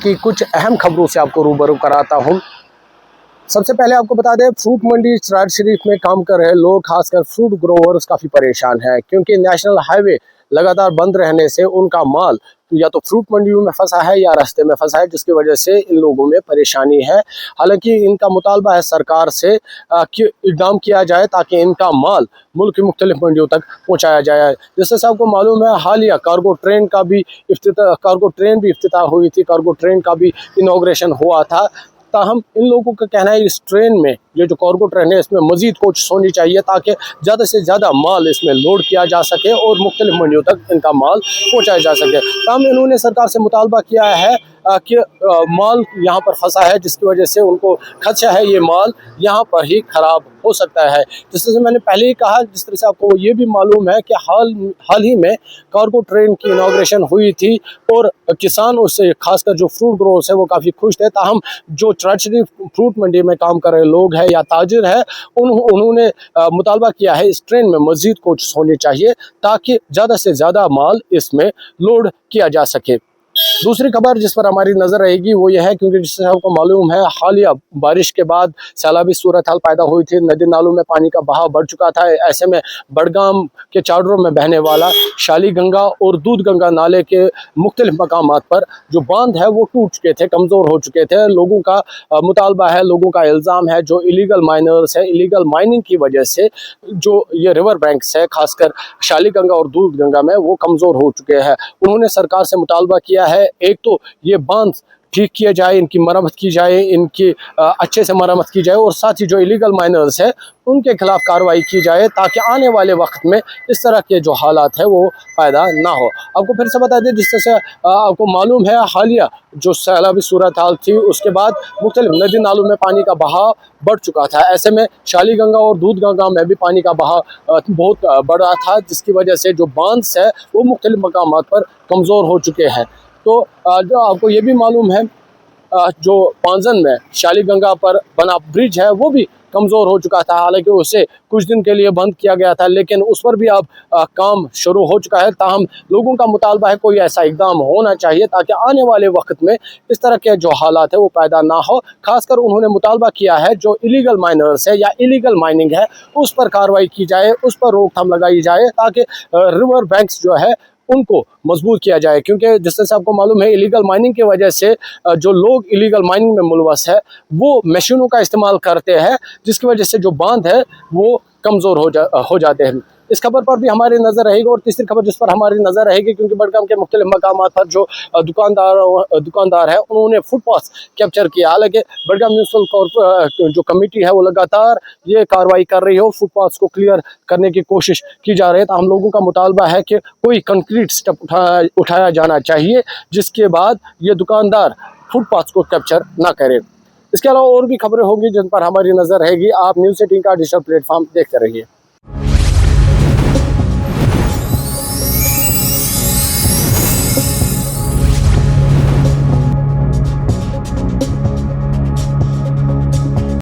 की कुछ अहम खबरों से आपको रूबरू कराता हूँ। सबसे पहले आपको बता दें, फ्रूट मंडी चरार शरीफ में काम कर रहे लोग, खासकर फ्रूट ग्रोवर्स, काफ़ी परेशान हैं क्योंकि नेशनल हाईवे लगातार बंद रहने से उनका माल या तो फ्रूट मंडियों में फंसा है या रास्ते में फंसा है, जिसकी वजह से इन लोगों में परेशानी है। हालांकि इनका मुतालबा है सरकार से कि इक़दाम किया जाए ताकि इनका माल मुल्क की मुख्तलिफ मंडियों तक पहुँचाया जाए। जैसे आपको मालूम है, हालिया कार्गो ट्रेन भी इफ्तिताह हुई थी, कार्गो ट्रेन का भी इनॉग्रेशन हुआ था। ताहम इन लोगों का कहना है इस ट्रेन में, ये जो कार्गो ट्रेन है, इसमें मज़ीद कोच होनी चाहिए ताकि ज़्यादा से ज़्यादा माल इसमें लोड किया जा सके और मुख्तलिफ मंडियों तक इनका माल पहुँचाया जा सके। ताहम इन्होंने सरकार से मुतालबा किया है कि माल यहाँ पर फंसा है, जिसकी वजह से उनको खदशा है ये माल यहाँ पर ही ख़राब हो सकता है। जिस तरह से मैंने पहले ही कहा, जिस तरह से आपको ये भी मालूम है कि हाल ही में कार्गो ट्रेन की इनॉग्रेशन हुई थी और किसान उससे, खासकर जो फ्रूट ग्रोवर्स है, वो काफ़ी खुश थे। ताहम जो चरार शरीफ फ्रूट मंडी में काम कर रहे लोग हैं या ताजिर है, उन्होंने मुतालबा किया है इस ट्रेन में मज़ीद कोच होने चाहिए ताकि ज़्यादा से ज़्यादा माल इसमें लोड किया जा सके। दूसरी खबर जिस पर हमारी नज़र रहेगी वो यह है, क्योंकि जिससे आपको मालूम है, हालिया बारिश के बाद सैलाबी सूरत हाल पैदा हुई थी, नदी नालों में पानी का बहाव बढ़ चुका था। ऐसे में बड़गाम के चाडरों में बहने वाला शाली गंगा और दूध गंगा नाले के मुख्तलिफ मकामात पर जो बांध है वो टूट चुके थे, कमज़ोर हो चुके थे। लोगों का मुतालबा है, लोगों का इल्ज़ाम है, जो इलीगल माइनर्स है, इलीगल माइनिंग की वजह से जो ये रिवर बैंक्स है, खासकर शाली गंगा और दूध गंगा में, वो कमज़ोर हो चुके हैं। उन्होंने सरकार से मुतालबा किया है, एक तो ये बांध ठीक किया जाए, इनकी मरम्मत की जाए, इनकी अच्छे से मरम्मत की जाए और साथ ही जो इलीगल माइनर्स है उनके खिलाफ कार्रवाई की जाए ताकि आने वाले वक्त में इस तरह के जो हालात है वो पैदा ना हो। आपको फिर से बता दें, जिस तरह से आपको मालूम है, हालिया जो सैलाबी सूरत हाल थी, उसके बाद मुख्तलिफ नदी नालों में पानी का बहाव बढ़ चुका था। ऐसे में शाली गंगा और दूध गंगा में भी पानी का बहाव बहुत बढ़ा था, जिसकी वजह से जो बांध है वो मुख्तलिफ मकामात पर कमज़ोर हो चुके हैं। तो जो आपको ये भी मालूम है, जो पांजन में शाली गंगा पर बना ब्रिज है वो भी कमज़ोर हो चुका था। हालांकि उसे कुछ दिन के लिए बंद किया गया था, लेकिन उस पर भी अब काम शुरू हो चुका है। ताहम लोगों का मुतालबा है कोई ऐसा इक़दाम होना चाहिए ताकि आने वाले वक्त में इस तरह के जो हालात है वो पैदा ना हो। खासकर उन्होंने मुतालबा किया है जो इलीगल माइनर्स है या इलीगल माइनिंग है उस पर कार्रवाई की जाए, उस पर रोकथाम लगाई जाए ताकि रिवर बैंक्स जो है उनको मजबूत किया जाए। क्योंकि जिस तरह से आपको मालूम है, इलीगल माइनिंग की वजह से जो लोग इलीगल माइनिंग में मुलवस है वो मशीनों का इस्तेमाल करते हैं, जिसकी वजह से जो बांध है वो कमज़ोर हो जाते हैं। इस खबर पर भी हमारी नज़र रहेगी। और तीसरी खबर जिस पर हमारी नज़र रहेगी, क्योंकि बड़गाम के मुख्तलिफ मकामात पर जो दुकानदार है उन्होंने फुटपाथ कैप्चर किया। हालांकि बड़गाम म्यूनसिपल जो कमेटी है वो लगातार ये कार्रवाई कर रही है और फुटपाथ को क्लियर करने की कोशिश की जा रही है। तो हम लोगों का मुतालबा है कि कोई कंक्रीट स्टेप उठाया जाना चाहिए, जिसके बाद ये दुकानदार फुटपाथ को कैप्चर ना करें। इसके अलावा और भी खबरें होंगी जिन पर हमारी नज़र रहेगी। आप न्यूज़ 18 का डिजिटल प्लेटफॉर्म देखते रहिए।